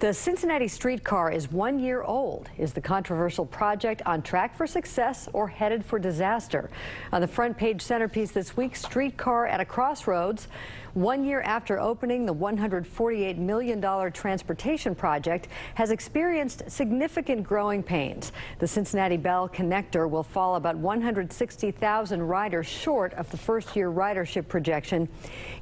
The Cincinnati Streetcar is 1 year old. Is the controversial project on track for success or headed for disaster? On the front page centerpiece this week, Streetcar at a crossroads. 1 year after opening, the $148 million transportation project has experienced significant growing pains. The Cincinnati Bell connector will fall about 160,000 riders short of the first-year ridership projection.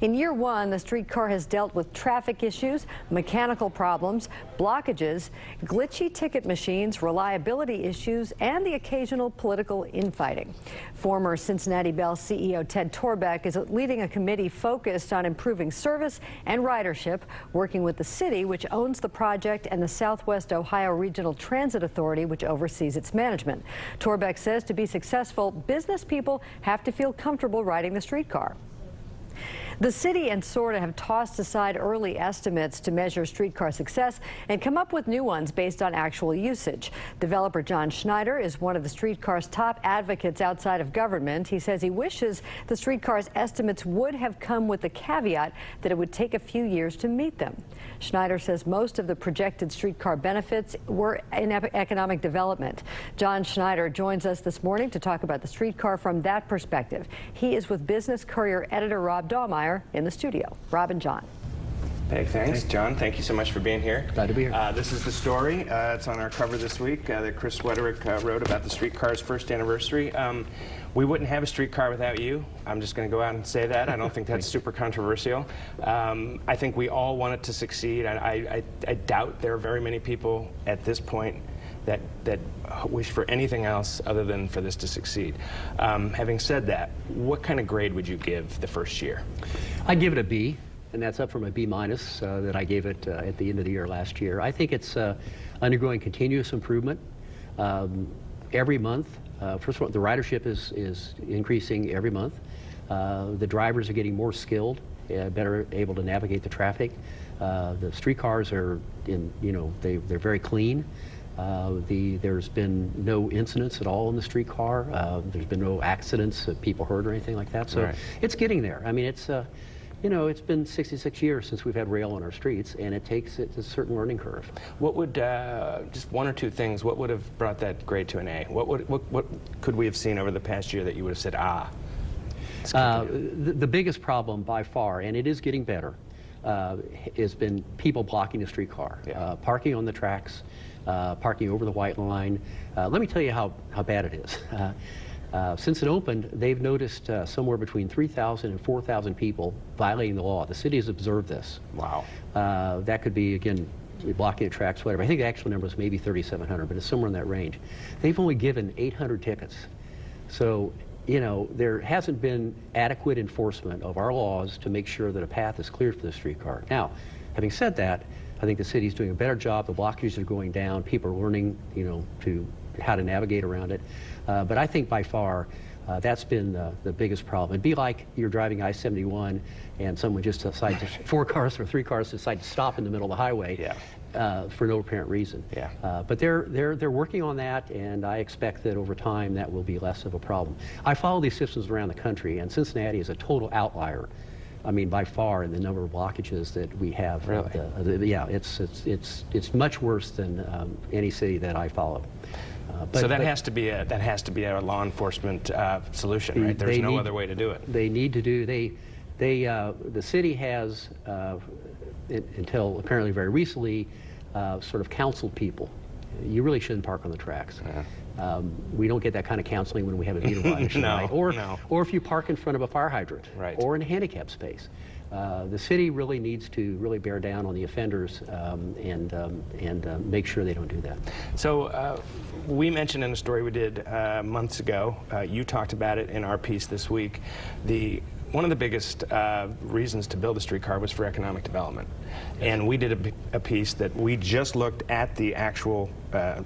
In year one, the streetcar has dealt with traffic issues, mechanical problems, blockages, glitchy ticket machines, reliability issues, and the occasional political infighting. Former Cincinnati Bell CEO Ted Torbeck is leading a committee focused on improving service and ridership, working with the city, which owns the project, and the Southwest Ohio Regional Transit Authority, which oversees its management. Torbeck says to be successful, business people have to feel comfortable riding the streetcar. The city and SORTA have tossed aside early estimates to measure streetcar success and come up with new ones based on actual usage. Developer John Schneider is one of the streetcar's top advocates outside of government. He says he wishes the streetcar's estimates would have come with the caveat that it would take a few years to meet them. Schneider says most of the projected streetcar benefits were in economic development. John Schneider joins us this morning to talk about the streetcar from that perspective. He is with Business Courier editor Rob Dahlmeyer in the studio. Rob and John. Hey, thanks, John. Thank you so much for being here. Glad to be here. This is the story. It's on our cover this week that Chris Wederick wrote about the streetcar's first anniversary. We wouldn't have a streetcar without you. I'm just going to go out and say that. I don't think that's super controversial. I think we all want it to succeed. I doubt there are very many people at this point that wish for anything else other than for this to succeed. Having said that, what kind of grade would you give the first year? I'd give it a B, and that's up from a B minus that I gave it at the end of the year last year. I think it's undergoing continuous improvement. Every month, first of all, the ridership is increasing every month. The drivers are getting more skilled, better able to navigate the traffic. The streetcars are they're very clean. There's been no incidents at all in the streetcar. There's been no accidents, people hurt or anything like that. So right. It's getting there. I mean, it's it's been 66 years since we've had rail on our streets, and it's a certain learning curve. What would just one or two things? What would have brought that grade to an A? What could we have seen over the past year that you would have said, ah? The biggest problem by far, and it is getting better, has been people blocking the streetcar, parking on the tracks. Parking over the white line. Let me tell you how bad it is. Since it opened, they've noticed somewhere between 3,000 and 4,000 people violating the law. The city has observed this. Wow. That could be, again, blocking the tracks, whatever. I think the actual number is maybe 3,700, but it's somewhere in that range. They've only given 800 tickets. So, there hasn't been adequate enforcement of our laws to make sure that a path is cleared for the streetcar. Now, having said that, I think the city's doing a better job. The blockages are going down. People are learning, how to navigate around it. But I think by far, that's been the biggest problem. It'd be like you're driving I-71 and someone just decides, 4 cars or 3 cars decide to stop in the middle of the highway for no apparent reason. But they're working on that, and I expect that over time that will be less of a problem. I follow these systems around the country, and Cincinnati is a total outlier. I mean, by far, in the number of blockages that we have. Really? Yeah, it's much worse than any city that I follow. So that has to be a law enforcement solution, right? There's no other way to do it. They need to do. The city has until apparently very recently sort of counseled people. You really shouldn't park on the tracks. We don't get that kind of counseling when we have a meter violation, right? Or if you park in front of a fire hydrant, right, or in a handicap space. The city really needs to really bear down on the offenders and make sure they don't do that. So we mentioned in a story we did months ago, you talked about it in our piece this week, one of the biggest reasons to build a streetcar was for economic development. And we did a piece that we just looked at the actual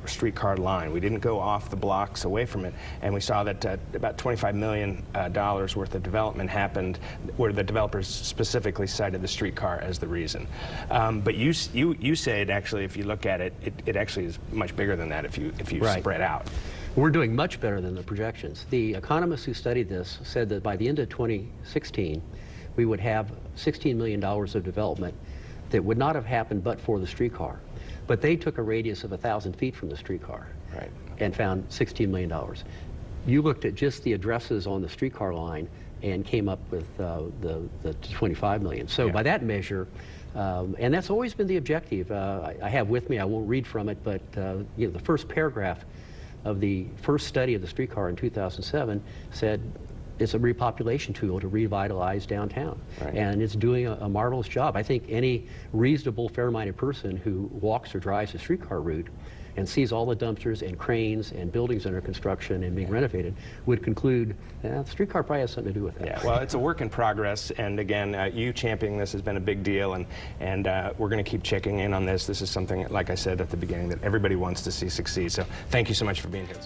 streetcar line. We didn't go off the blocks away from it. And we saw that about $25 million worth of development happened where the developers specifically cited the streetcar as the reason. But you say it actually, if you look at it, it actually is much bigger than that if you right. spread out. We're doing much better than the projections. The economists who studied this said that by the end of 2016, we would have $16 million of development that would not have happened but for the streetcar. But they took a radius of 1,000 feet from the streetcar Right. and found $16 million. You looked at just the addresses on the streetcar line and came up with the 25 million. So Yeah. by that measure, and that's always been the objective. I have with me, I won't read from it, but you know, the first paragraph of the first study of the streetcar in 2007 said it's a repopulation tool to revitalize downtown. Right. And it's doing a marvelous job. I think any reasonable, fair-minded person who walks or drives the streetcar route and sees all the dumpsters and cranes and buildings under construction and being renovated would conclude the streetcar probably has something to do with it. Yeah, well, it's a work in progress, and again, you championing this has been a big deal, and we're going to keep checking in on this. This is something, like I said at the beginning, that everybody wants to see succeed. So thank you so much for being here.